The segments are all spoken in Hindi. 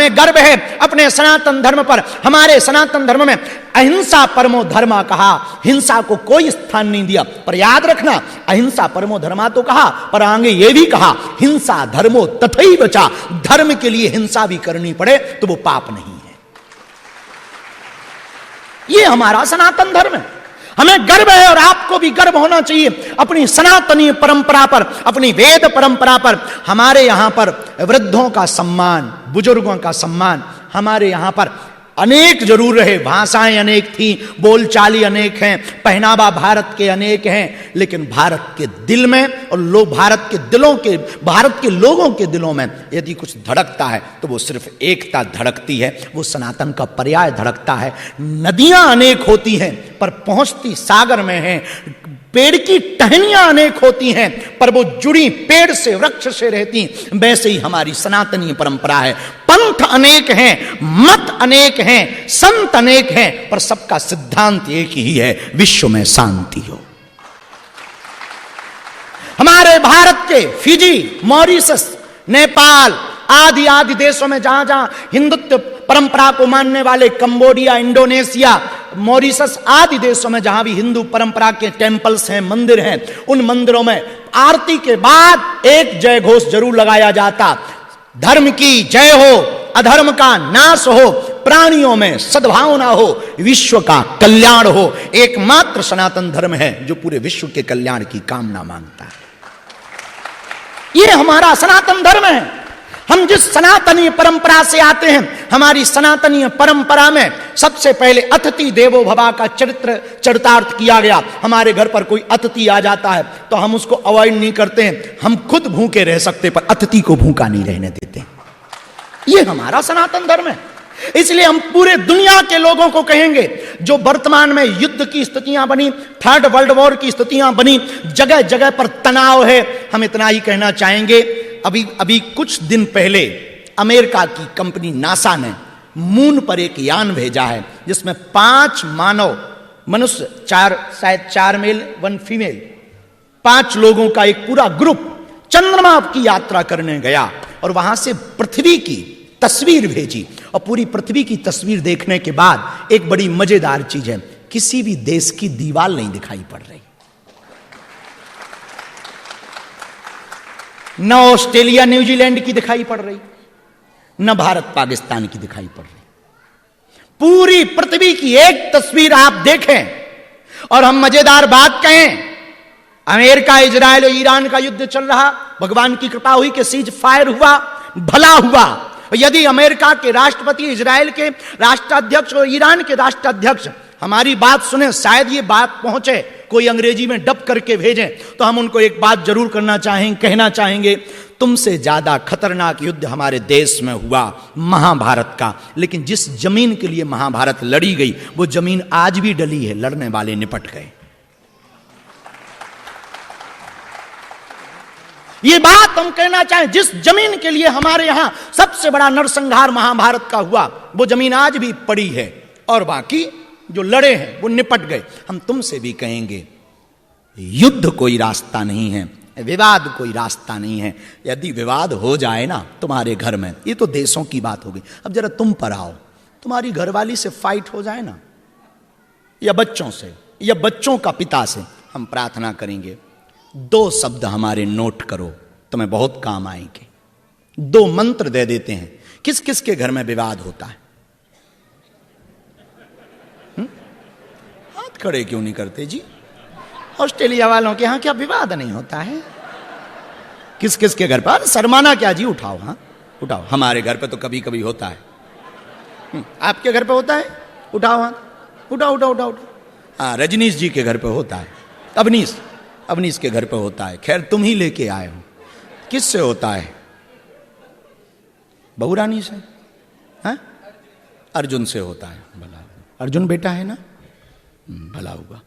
हमें गर्व है अपने सनातन धर्म पर। हमारे सनातन धर्म में अहिंसा परमो धर्मा कहा, हिंसा को कोई स्थान नहीं दिया। पर याद रखना, अहिंसा परमो धर्मा तो कहा, पर आगे यह भी कहा हिंसा धर्मो तथैव च, धर्म के लिए हिंसा भी करनी पड़े तो वो पाप नहीं है। ये हमारा सनातन धर्म है, हमें गर्व है और आपको भी गर्व होना चाहिए अपनी सनातनी परंपरा पर, अपनी वेद परंपरा पर। हमारे यहां पर वृद्धों का सम्मान, बुजुर्गों का सम्मान हमारे यहां पर अनेक जरूर रहे, भाषाएं अनेक थी, बोलचाली अनेक हैं, पहनावा भारत के अनेक हैं, लेकिन भारत के दिल में और भारत के लोगों के दिलों में यदि कुछ धड़कता है तो वो सिर्फ एकता धड़कती है, वो सनातन का पर्याय धड़कता है। नदियां अनेक होती हैं पर पहुंचती सागर में हैं, पेड़ की टहनियां अनेक होती हैं पर वो जुड़ी पेड़ से, वृक्ष से रहती। वैसे ही हमारी सनातनी परंपरा है। पंथ अनेक हैं, मत अनेक हैं, संत अनेक हैं, पर सबका सिद्धांत एक ही है, विश्व में शांति हो। हमारे भारत के फिजी, मॉरिशस, नेपाल आदि देशों में जहां जहां हिंदुत्व परंपरा को मानने वाले, कंबोडिया, इंडोनेशिया, मॉरिशस आदि देशों में जहां भी हिंदू परंपरा के टेंपल्स हैं, मंदिर हैं, उन मंदिरों में आरती के बाद एक जय घोष जरूर लगाया जाता, धर्म की जय हो, अधर्म का नाश हो, प्राणियों में सद्भावना हो, विश्व का कल्याण हो। एकमात्र सनातन धर्म है जो पूरे विश्व के कल्याण की कामना मांगता है। यह हमारा सनातन धर्म है। हम जिस सनातनी परंपरा से आते हैं, हमारी सनातनी परंपरा में सबसे पहले अतिथि देवो भव का चरितार्थ किया गया। हमारे घर पर कोई अतिथि आ जाता है तो हम उसको अवॉइड नहीं करते हैं, हम खुद भूखे रह सकते पर अतिथि को भूखा नहीं रहने देते। ये हमारा सनातन धर्म है। इसलिए हम पूरे दुनिया के लोगों को कहेंगे, जो वर्तमान में युद्ध की स्थितियां बनी, थर्ड वर्ल्ड वॉर की स्थितियां बनी, जगह जगह पर तनाव है, हम इतना ही कहना चाहेंगे। अभी कुछ दिन पहले अमेरिका की कंपनी नासा ने मून पर एक यान भेजा है जिसमें 5 मनुष्य, शायद 4 मेल 1 फीमेल, 5 लोगों का एक पूरा ग्रुप चंद्रमा की यात्रा करने गया और वहां से पृथ्वी की तस्वीर भेजी। और पूरी पृथ्वी की तस्वीर देखने के बाद एक बड़ी मजेदार चीज है, किसी भी देश की दीवार नहीं दिखाई पड़ रही। न ऑस्ट्रेलिया न्यूजीलैंड की दिखाई पड़ रही, न भारत पाकिस्तान की दिखाई पड़ रही। पूरी पृथ्वी की एक तस्वीर आप देखें। और हम मजेदार बात कहें, अमेरिका, इजराइल और ईरान का युद्ध चल रहा, भगवान की कृपा हुई कि सीज फायर हुआ, भला हुआ। यदि अमेरिका के राष्ट्रपति, इजराइल के राष्ट्राध्यक्ष और ईरान के राष्ट्राध्यक्ष हमारी बात सुने, शायद ये बात पहुंचे, कोई अंग्रेजी में डब करके भेजें, तो हम उनको एक बात जरूर कहना चाहेंगे, तुमसे ज्यादा खतरनाक युद्ध हमारे देश में हुआ महाभारत का, लेकिन जिस जमीन के लिए महाभारत लड़ी गई वो जमीन आज भी डली है, लड़ने वाले निपट गए। ये बात हम कहना चाहें, जिस जमीन के लिए हमारे यहां सबसे बड़ा नरसंहार महाभारत का हुआ वो जमीन आज भी पड़ी है और बाकी जो लड़े हैं वो निपट गए। हम तुमसे भी कहेंगे, युद्ध कोई रास्ता नहीं है, विवाद कोई रास्ता नहीं है। यदि विवाद हो जाए ना तुम्हारे घर में, ये तो देशों की बात होगी, अब जरा तुम पर आओ, तुम्हारी घरवाली से फाइट हो जाए ना, या बच्चों से, या बच्चों का पिता से, हम प्रार्थना करेंगे 2 शब्द हमारे नोट करो, तुम्हें बहुत काम आएंगे। 2 मंत्र दे देते हैं। किस किस के घर में विवाद होता है? हाथ खड़े क्यों नहीं करते जी? ऑस्ट्रेलिया वालों के यहां क्या विवाद नहीं होता है? किस किस के घर पर? शर्माना क्या जी, उठाओ, हाँ उठाओ। हमारे घर पे तो कभी कभी होता है। आपके घर पे होता है? उठाओ हाथ, उठाओ उठाओ उठाओ। हाँ, रजनीश जी के घर पे होता है, अवनीश के घर पे होता है। खैर तुम ही लेके आए हो। किससे होता है? बहू रानी से? हाँ? अर्जुन से होता है। भला, अर्जुन बेटा है ना, भला होगा।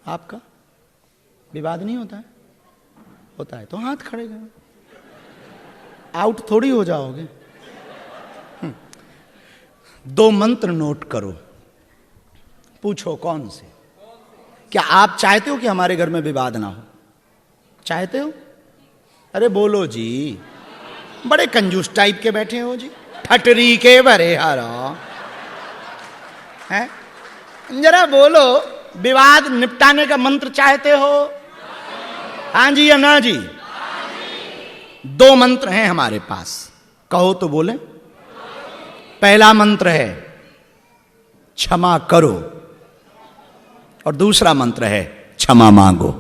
आपका विवाद नहीं होता है? होता है तो हाथ खड़े करो, आउट थोड़ी हो जाओगे। 2 मंत्र नोट करो, पूछो कौन से? क्या आप चाहते हो कि हमारे घर में विवाद ना हो? चाहते हो? अरे बोलो जी, बड़े कंजूस टाइप के बैठे हो जी, ठटरी के बरे हरो हैं। जरा बोलो, विवाद निपटाने का मंत्र चाहते हो? हाँ जी या ना जी? दो मंत्र हैं हमारे पास, कहो तो बोले। पहला मंत्र है क्षमा करो और दूसरा मंत्र है क्षमा मांगो।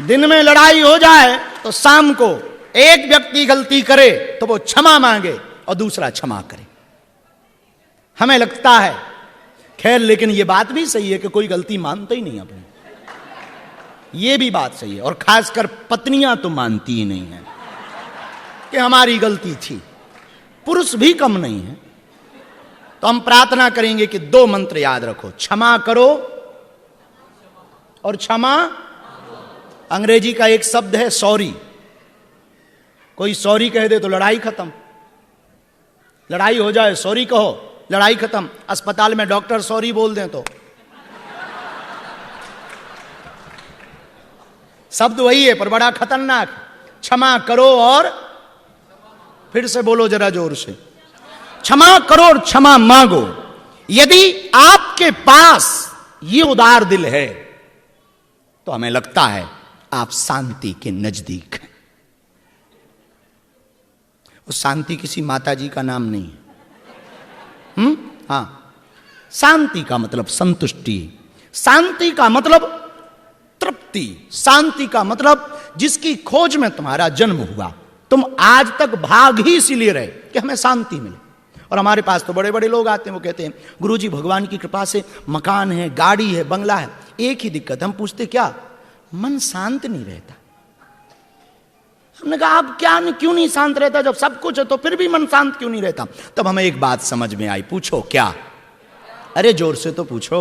दिन में लड़ाई हो जाए तो शाम को एक व्यक्ति गलती करे तो वो क्षमा मांगे और दूसरा क्षमा करे। हमें लगता है, खैर लेकिन ये बात भी सही है कि कोई गलती मानता ही नहीं अपनी, ये भी बात सही है। और खासकर पत्नियां तो मानती ही नहीं है कि हमारी गलती थी, पुरुष भी कम नहीं है। तो हम प्रार्थना करेंगे कि दो मंत्र याद रखो, क्षमा करो और क्षमा। अंग्रेजी का एक शब्द है सॉरी, कोई सॉरी कह दे तो लड़ाई खत्म। लड़ाई हो जाए सॉरी कहो, लड़ाई खत्म। अस्पताल में डॉक्टर सॉरी बोल दें तो शब्द वही है पर बड़ा खतरनाक। क्षमा करो और फिर से बोलो जरा जोर से, क्षमा करो और क्षमा मांगो। यदि आपके पास ये उदार दिल है तो हमें लगता है आप शांति के नजदीक हैं। उस शांति किसी माता जी का नाम नहीं है। हाँ, शांति का मतलब संतुष्टि, शांति का मतलब तृप्ति, शांति का मतलब जिसकी खोज में तुम्हारा जन्म हुआ। तुम आज तक भाग ही इसीलिए रहे कि हमें शांति मिले। और हमारे पास तो बड़े बड़े लोग आते हैं, वो कहते हैं गुरुजी भगवान की कृपा से मकान है, गाड़ी है, बंगला है, एक ही दिक्कत। हम पूछते क्या? मन शांत नहीं रहता। हमने कहा आप क्यों नहीं शांत रहता? जब सब कुछ है तो फिर भी मन शांत क्यों नहीं रहता? तब हमें एक बात समझ में आई। पूछो क्या? अरे जोर से तो पूछो,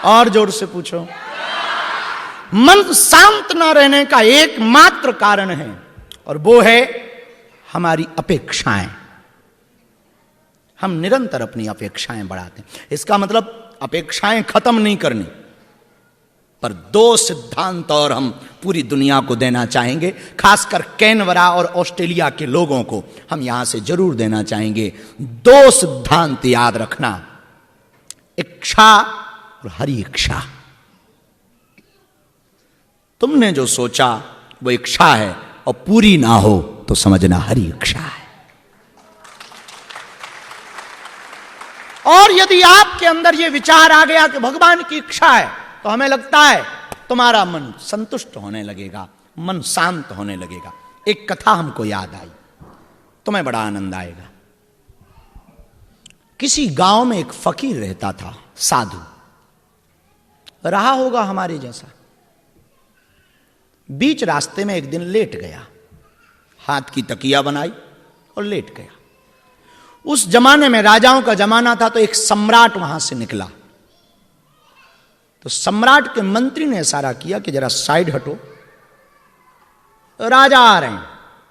और जोर से पूछो। मन शांत ना रहने का एकमात्र कारण है और वो है हमारी अपेक्षाएं। हम निरंतर अपनी अपेक्षाएं बढ़ाते हैं। इसका मतलब अपेक्षाएं खत्म नहीं करनी, पर दो सिद्धांत और हम पूरी दुनिया को देना चाहेंगे, खासकर कैनवरा और ऑस्ट्रेलिया के लोगों को हम यहां से जरूर देना चाहेंगे। दो सिद्धांत याद रखना, इच्छा और हरि इच्छा। तुमने जो सोचा वो इच्छा है और पूरी ना हो तो समझना हरि इच्छा है। और यदि आपके अंदर ये विचार आ गया कि भगवान की इच्छा है तो हमें लगता है तुम्हारा मन संतुष्ट होने लगेगा, मन शांत होने लगेगा। एक कथा हमको याद आई, तुम्हें बड़ा आनंद आएगा। किसी गांव में एक फकीर रहता था, साधु रहा होगा हमारे जैसा। बीच रास्ते में एक दिन लेट गया, हाथ की तकिया बनाई और लेट गया। उस जमाने में राजाओं का जमाना था, तो एक सम्राट वहां से निकला। तो सम्राट के मंत्री ने इशारा किया कि जरा साइड हटो, राजा आ रहे हैं।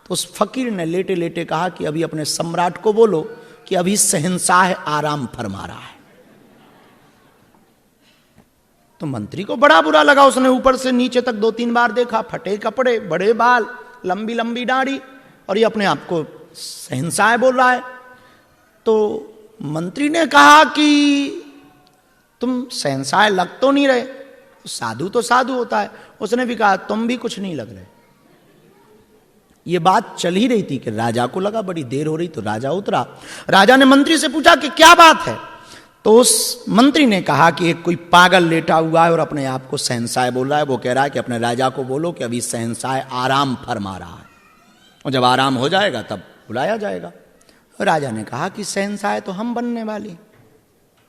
तो उस फकीर ने लेटे लेटे कहा कि अभी अपने सम्राट को बोलो कि अभी शहंशाह आराम फरमा रहा है। तो मंत्री को बड़ा बुरा लगा। उसने ऊपर से नीचे तक 2-3 बार देखा, फटे कपड़े, बड़े बाल, लंबी लंबी दाढ़ी, और ये अपने आप को शहंशाह बोल रहा है। तो मंत्री ने कहा कि तुम शहंशाह लग तो नहीं रहे, साधु तो साधु होता है। उसने भी कहा तुम भी कुछ नहीं लग रहे। ये बात चल ही रही थी कि राजा को लगा बड़ी देर हो रही, तो राजा उतरा। राजा ने मंत्री से पूछा कि क्या बात है? तो उस मंत्री ने कहा कि एक कोई पागल लेटा हुआ है और अपने आप को शहंशाह बोल रहा है। वो कह रहा है कि अपने राजा को बोलो कि अभी शहंशाह आराम फरमा रहा है और जब आराम हो जाएगा तब बुलाया जाएगा। राजा ने कहा कि शहंशाह तो हम बनने वाले,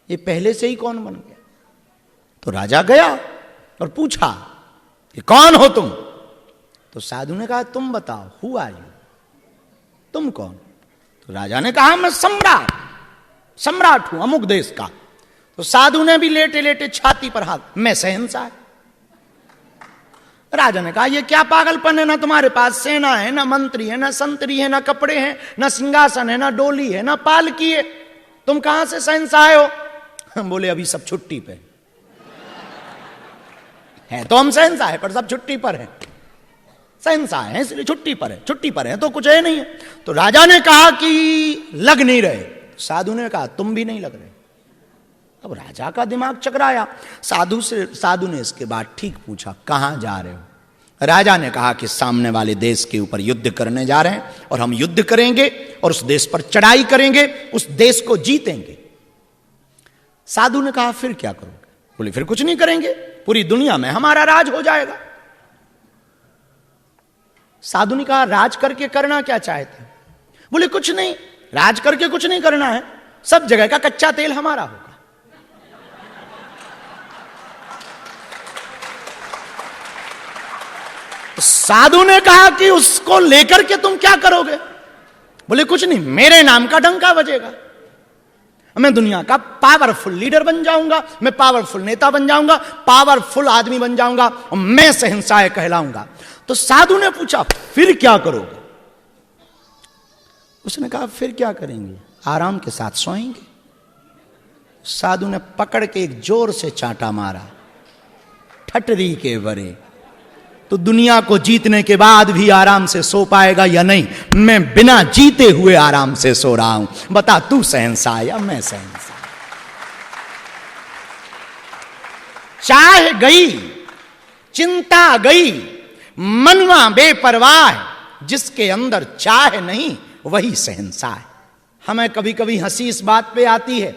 ये पहले से ही कौन बन गया? तो राजा गया और पूछा कि कौन हो तुम? तो साधु ने कहा तुम बताओ, हु आर यू, तुम कौन? तो राजा ने कहा मैं सम्राट हूं अमुक देश का। तो साधु ने भी लेटे लेटे छाती पर हाथ, मैं शहंशाह। राजा ने कहा ये क्या पागलपन है, ना तुम्हारे पास सेना है, ना मंत्री है, ना संतरी है, ना कपड़े हैं, ना सिंहासन है, ना डोली है, ना पालकी है, तुम कहां से शहंशाह हो? बोले अभी सब छुट्टी पे है, तो हम शहंशाह है पर सब छुट्टी पर हैं। शहंशाह है इसलिए छुट्टी पर है तो कुछ है नहीं है। तो राजा ने कहा कि लग नहीं रहे, साधु ने कहा तुम भी नहीं लग रहे। अब राजा का दिमाग चकराया। साधु ने इसके बाद ठीक पूछा, कहां जा रहे हो? राजा ने कहा कि सामने वाले देश के ऊपर युद्ध करने जा रहे हैं और हम युद्ध करेंगे और उस देश पर चढ़ाई करेंगे, उस देश को जीतेंगे। साधु ने कहा फिर क्या करोगे? बोले फिर कुछ नहीं करेंगे, पूरी दुनिया में हमारा राज हो जाएगा। साधु ने कहा राज करके करना क्या चाहते? बोले कुछ नहीं, राज करके कुछ नहीं करना है, सब जगह का कच्चा तेल हमारा होगा। साधु ने कहा कि उसको लेकर के तुम क्या करोगे? बोले कुछ नहीं, मेरे नाम का डंका बजेगा, मैं दुनिया का पावरफुल लीडर बन जाऊंगा, मैं पावरफुल नेता बन जाऊंगा, पावरफुल आदमी बन जाऊंगा और मैं शहंशाह कहलाऊंगा। तो साधु ने पूछा फिर क्या करोगे? उसने कहा फिर क्या करेंगे, आराम के साथ सोएंगे। साधु ने पकड़ के एक जोर से चांटा मारा, ठटरी के बरे। तो दुनिया को जीतने के बाद भी आराम से सो पाएगा या नहीं? मैं बिना जीते हुए आराम से सो रहा हूं, बता तू शहंशाह या मैं शहंशाह? चाह गई, चिंता गई, मनवा बेपरवाह, जिसके अंदर चाह नहीं वही शहंशाह है। हमें कभी कभी हंसी इस बात पे आती है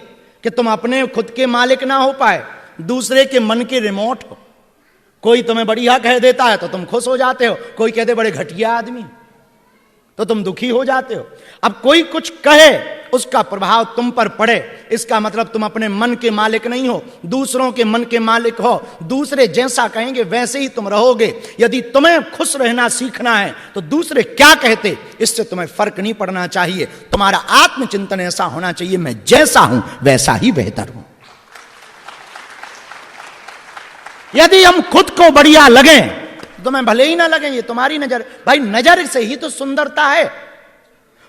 कि तुम अपने खुद के मालिक ना हो पाए, दूसरे के मन के रिमोट हो। कोई तुम्हें बढ़िया कह देता है तो तुम खुश हो जाते हो, कोई कहते बड़े घटिया आदमी तो तुम दुखी हो जाते हो। अब कोई कुछ कहे उसका प्रभाव तुम पर पड़े, इसका मतलब तुम अपने मन के मालिक नहीं हो, दूसरों के मन के मालिक हो। दूसरे जैसा कहेंगे वैसे ही तुम रहोगे। यदि तुम्हें खुश रहना सीखना है तो दूसरे क्या कहते इससे तुम्हें फर्क नहीं पड़ना चाहिए। तुम्हारा आत्मचिंतन ऐसा होना चाहिए, मैं जैसा हूं वैसा ही बेहतर हूं। यदि हम खुद को बढ़िया लगें तो मैं भले ही ना लगे, ये तुम्हारी नजर, भाई नजर से ही तो सुंदरता है।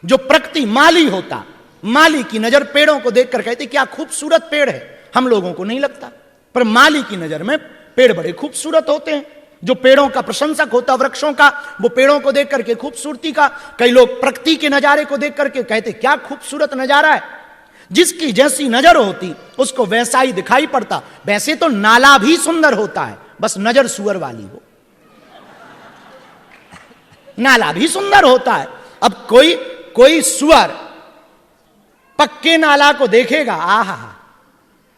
जो प्रकृति माली होता, माली की नजर पेड़ों को देखकर कहती क्या खूबसूरत पेड़ है, हम लोगों को नहीं लगता, पर माली की नजर में पेड़ बड़े खूबसूरत होते हैं। जो पेड़ों का प्रशंसक होता वृक्षों का, वो पेड़ों को देख करके खूबसूरती का, कई लोग प्रकृति के नजारे को देख करके कहते क्या खूबसूरत नजारा है। जिसकी जैसी नजर होती उसको वैसा ही दिखाई पड़ता। वैसे तो नाला भी सुंदर होता है, बस नजर सुअर वाली हो। नाला भी सुंदर होता है। अब कोई सुअर पक्के नाला को देखेगा, आहा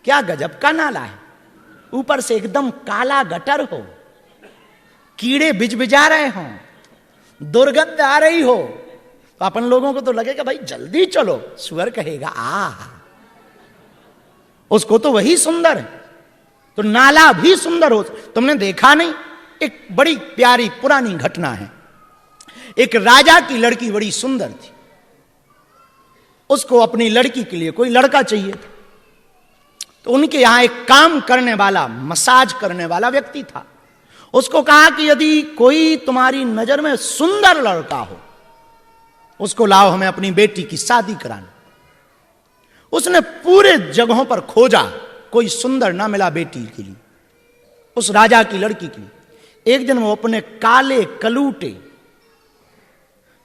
क्या गजब का नाला है, ऊपर से एकदम काला गटर हो, कीड़े बिजबिजा रहे हों, दुर्गंध आ रही हो, तो अपन लोगों को तो लगेगा भाई जल्दी चलो। सुअर कहेगा आहा, उसको तो वही सुंदर है। तो नाला भी सुंदर हो। तुमने देखा नहीं, एक बड़ी प्यारी पुरानी घटना है। एक राजा की लड़की बड़ी सुंदर थी, उसको अपनी लड़की के लिए कोई लड़का चाहिए था। तो उनके यहां एक काम करने वाला, मसाज करने वाला व्यक्ति था। उसको कहा कि यदि कोई तुम्हारी नजर में सुंदर लड़का हो उसको लाओ, हमें अपनी बेटी की शादी करानी। उसने पूरे जगहों पर खोजा, कोई सुंदर ना मिला बेटी के लिए, उस राजा की लड़की के लिए। एक दिन वो अपने काले कलूटे,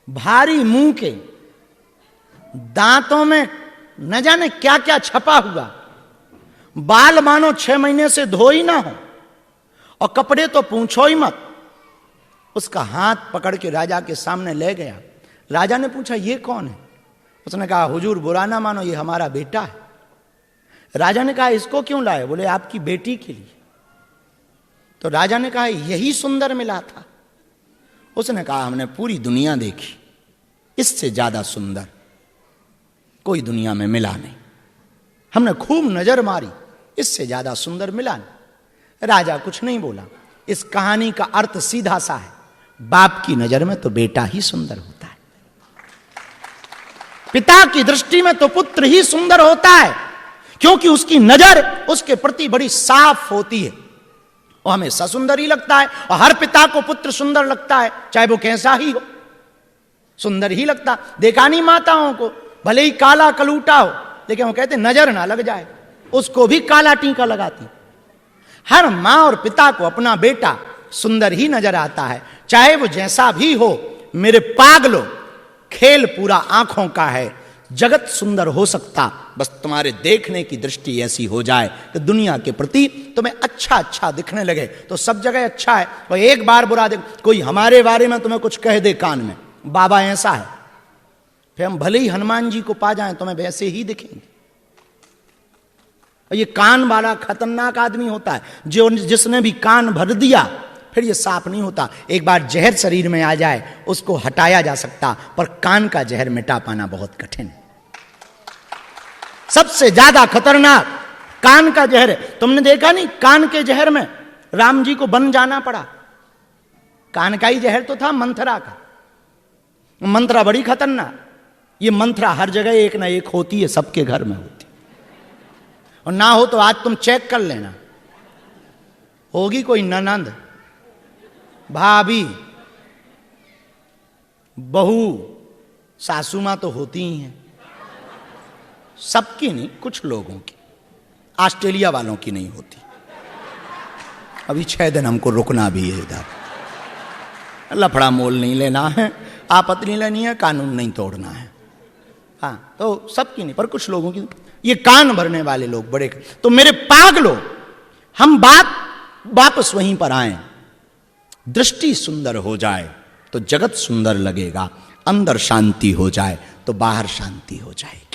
भारी मुंह के, दांतों में न जाने क्या क्या छपा हुआ, बाल मानो 6 महीने से धो ही ना हो, और कपड़े तो पूछो ही मत, उसका हाथ पकड़ के राजा के सामने ले गया। राजा ने पूछा ये कौन है? उसने कहा हुजूर बुरा ना मानो, ये हमारा बेटा है। राजा ने कहा इसको क्यों लाए? बोले आपकी बेटी के लिए। तो राजा ने कहा यही सुंदर मिला था। उसने कहा हमने पूरी दुनिया देखी, इससे ज्यादा सुंदर कोई दुनिया में मिला नहीं। हमने खूब नजर मारी, इससे ज्यादा सुंदर मिला नहीं। राजा कुछ नहीं बोला। इस कहानी का अर्थ सीधा सा है, बाप की नजर में तो बेटा ही सुंदर होता है, पिता की दृष्टि में तो पुत्र ही सुंदर होता है, क्योंकि उसकी नजर उसके प्रति बड़ी साफ होती है, वो हमेशा सुंदर ही लगता है। और हर पिता को पुत्र सुंदर लगता है, चाहे वो कैसा ही हो, सुंदर ही लगता। देखा नहीं माताओं को, भले ही काला कलूटा हो, लेकिन वो कहते नजर ना लग जाए, उसको भी काला टीका लगाती। हर मां और पिता को अपना बेटा सुंदर ही नजर आता है, चाहे वो जैसा भी हो। मेरे पागलो, खेल पूरा आंखों का है, जगत सुंदर हो सकता, बस तुम्हारे देखने की दृष्टि ऐसी हो जाए कि दुनिया के प्रति तुम्हें अच्छा अच्छा दिखने लगे, तो सब जगह अच्छा है। और एक बार बुरा देख, कोई हमारे बारे में तुम्हें कुछ कह दे कान में, बाबा ऐसा है, फिर हम भले ही हनुमान जी को पा जाएं तुम्हें वैसे ही दिखेंगे। और ये कान वाला खतरनाक आदमी होता है, जो जिसने भी कान भर दिया फिर ये साफ नहीं होता। एक बार जहर शरीर में आ जाए उसको हटाया जा सकता, पर कान का जहर मिटा पाना बहुत कठिन है। सबसे ज्यादा खतरनाक कान का जहर है। तुमने देखा नहीं, कान के जहर में राम जी को वन जाना पड़ा। कान का ही जहर तो था मंथरा का। मंथरा बड़ी खतरनाक, ये मंथरा हर जगह एक ना एक होती है, सबके घर में होती, और ना हो तो आज तुम चेक कर लेना, होगी कोई ननंद, भाभी, बहू, सासू मां तो होती ही हैं, सबकी नहीं, कुछ लोगों की। ऑस्ट्रेलिया वालों की नहीं होती। अभी 6 दिन हमको रुकना भी है इधर, लफड़ा मोल नहीं लेना है, आपत्ति नहीं लेनी है, कानून नहीं तोड़ना है। हाँ, तो सबकी नहीं, पर कुछ लोगों की। ये कान भरने वाले लोग बड़े। तो मेरे पागलों, हम बात वापस वहीं पर आए। दृष्टि सुंदर हो जाए तो जगत सुंदर लगेगा, अंदर शांति हो जाए तो बाहर शांति हो जाएगी।